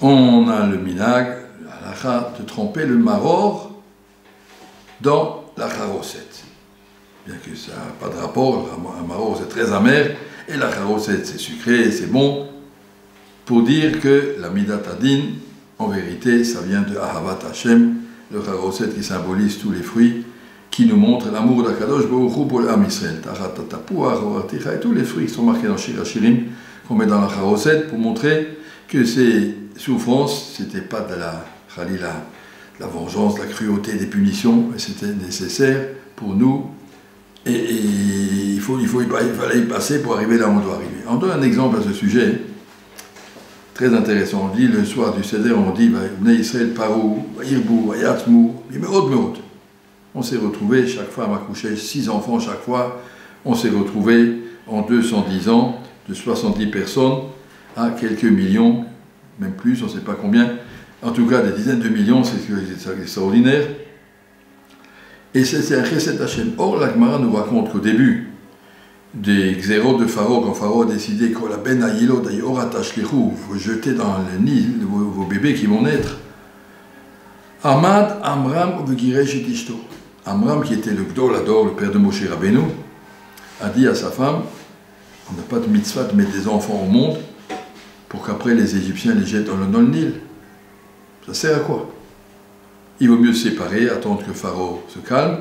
on a le minag, la halakha, de tremper le maror dans la charoset. Bien que ça n'a pas de rapport, le maror c'est très amer, et la charoset c'est sucré, c'est bon, pour dire que la midat adin, en vérité, ça vient de Ahavat Hashem, le charoset qui symbolise tous les fruits, qui nous montre l'amour d'Akadosh Baruch Hu pour l'Am Israël. Et tous les fruits qui sont marqués dans Shir Hashirim, qu'on met dans la charoset, pour montrer que ces souffrances, c'était pas de la vengeance, la cruauté, des punitions, mais c'était nécessaire pour nous, et il fallait y passer pour arriver là où on doit arriver. On donne un exemple à ce sujet, très intéressant. On dit le soir du Seder, on dit Bnei Israël parou, Irbu, Yatzmu, Meod. On s'est retrouvés, chaque femme a accouché 6 enfants chaque fois, on s'est retrouvés en 210 ans, de 70 personnes à quelques millions, même plus, on ne sait pas combien, en tout cas des dizaines de millions, c'est extraordinaire. Et c'est un chesed Hashem. Or, la Gemara nous raconte qu'au début des xéros de Pharaon, quand Pharaon a décidé que la ben ayilo d'ailleurs atashlichou, vous jetez dans le nid vos bébés qui vont naître. Amad Amram v'giresh et ishto. Amram, qui était le Gdolador, le père de Moshe Rabbeinu, a dit à sa femme, on n'a pas de mitzvah de mettre des enfants au monde pour qu'après les Égyptiens les jettent dans le Nil. Ça sert à quoi? Il vaut mieux se séparer, attendre que Pharaon se calme,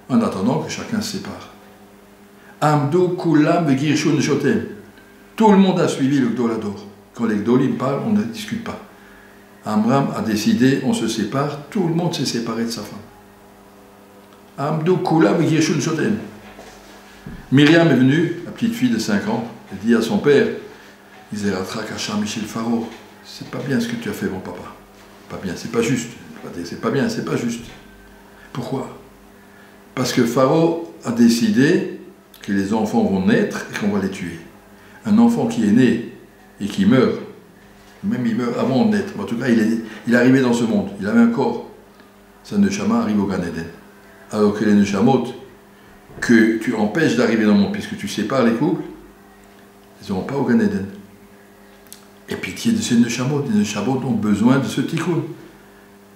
en attendant que chacun se sépare. Amdou kulam v'girshun shotem. Tout le monde a suivi le Gdolador. Quand les Gdolim parlent, on ne discute pas. Amram a décidé, on se sépare, tout le monde s'est séparé de sa femme. Amdou kulam v'girshun shotem. Myriam est venue, la petite fille de 5 ans, elle dit à son père, Izeratrak Hacham Michel Pharaon, c'est pas bien ce que tu as fait, mon papa. Pas bien, c'est pas juste. C'est pas bien, c'est pas juste. Pourquoi? Parce que Pharaon a décidé que les enfants vont naître et qu'on va les tuer. Un enfant qui est né et qui meurt, même il meurt avant de naître, en tout cas il est arrivé dans ce monde, il avait un corps. Sa neshama arrive au Gan Eden. Alors que les neshamot, que tu empêches d'arriver dans le monde, puisque tu sépares les couples, ils n'auront pas au Gan Eden. Et pitié de ces neshamot, les neshamot ont besoin de ce tikkun.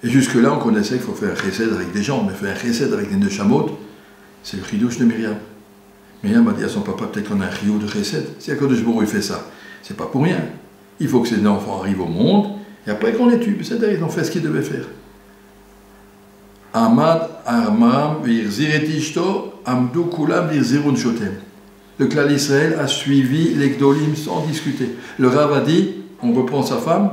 Et jusque-là, on connaissait qu'il faut faire un chesed avec des gens, mais faire un chesed avec des neshamot, c'est le chidouche de Myriam. Myriam a dit à son papa, peut-être qu'on a un chiyou de chesed. Si Akadosh Baruch Hu fait ça, c'est pas pour rien. Il faut que ces enfants arrivent au monde, et après qu'on les tue. C'est-à-dire qu'ils ont fait ce qu'ils devaient faire. Amad Amram v'irziret ishto amdu kulam v'irzirun shotem. Le clan d'Israël a suivi les Gdolim sans discuter. Le Rav a dit, on reprend sa femme,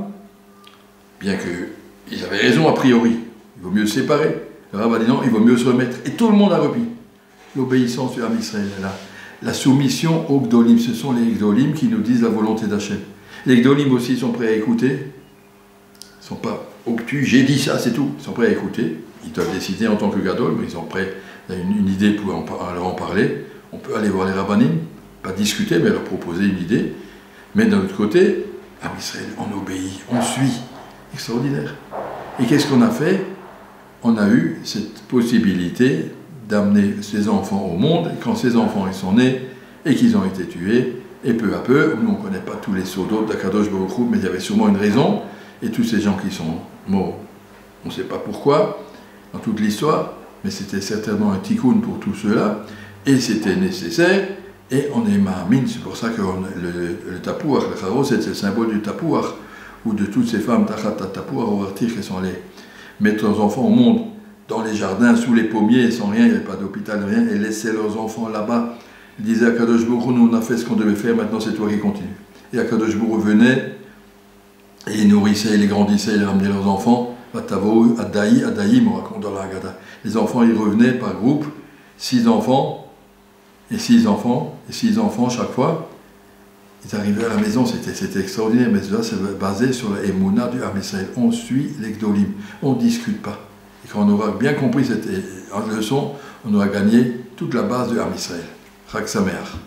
bien qu'ils avaient raison a priori, il vaut mieux se séparer. Le Rav a dit non, il vaut mieux se remettre. Et tout le monde a repris. L'obéissance du Ham Israël est là. La soumission aux Gdolim, ce sont les Gdolim qui nous disent la volonté d'Hachem. Les Gdolim aussi sont prêts à écouter. Ils ne sont pas obtus, j'ai dit ça, c'est tout. Ils sont prêts à écouter. Ils doivent décider en tant que Gadol, mais ils sont prêts à une idée pour leur en parler. On peut aller voir les rabbanim, pas discuter, mais leur proposer une idée. Mais d'un autre côté, Ham Israël, on obéit, on suit. Extraordinaire. Et qu'est-ce qu'on a fait? On a eu cette possibilité d'amener ces enfants au monde, et quand ces enfants ils sont nés et qu'ils ont été tués, et peu à peu, nous on ne connaît pas tous les sauts d'autres d'Akadosh Baruch Hu, mais il y avait sûrement une raison, et tous ces gens qui sont morts, on ne sait pas pourquoi, dans toute l'histoire, mais c'était certainement un tikkun pour tout cela, et c'était nécessaire, et on est ma'amin, c'est pour ça que le tapouach, le charo, c'est le symbole du tapouach, ou de toutes ces femmes tachat tapouach au artir qui sont allées mettre leurs enfants au monde, dans les jardins, sous les pommiers, sans rien, il n'y avait pas d'hôpital, rien, et laissaient leurs enfants là-bas. Ils disaient à Akadosh Baruch Hu, nous on a fait ce qu'on devait faire, maintenant c'est toi qui continue. Et Akadosh Baruch Hu venait, et les nourrissait, les grandissait, ils ramenaient leurs enfants, Vatavo, Adaïm, on raconte dans la Haggadah. Les enfants, ils revenaient par groupe, 6 enfants, et 6 enfants, et 6 enfants chaque fois. Ils arrivaient à la maison, c'était extraordinaire, mais cela c'est basé sur la Emouna du Ham Israël. On suit les Gdolim, on ne discute pas. Et quand on aura bien compris cette leçon, on aura gagné toute la base du Ham Israël. Chag Sameach.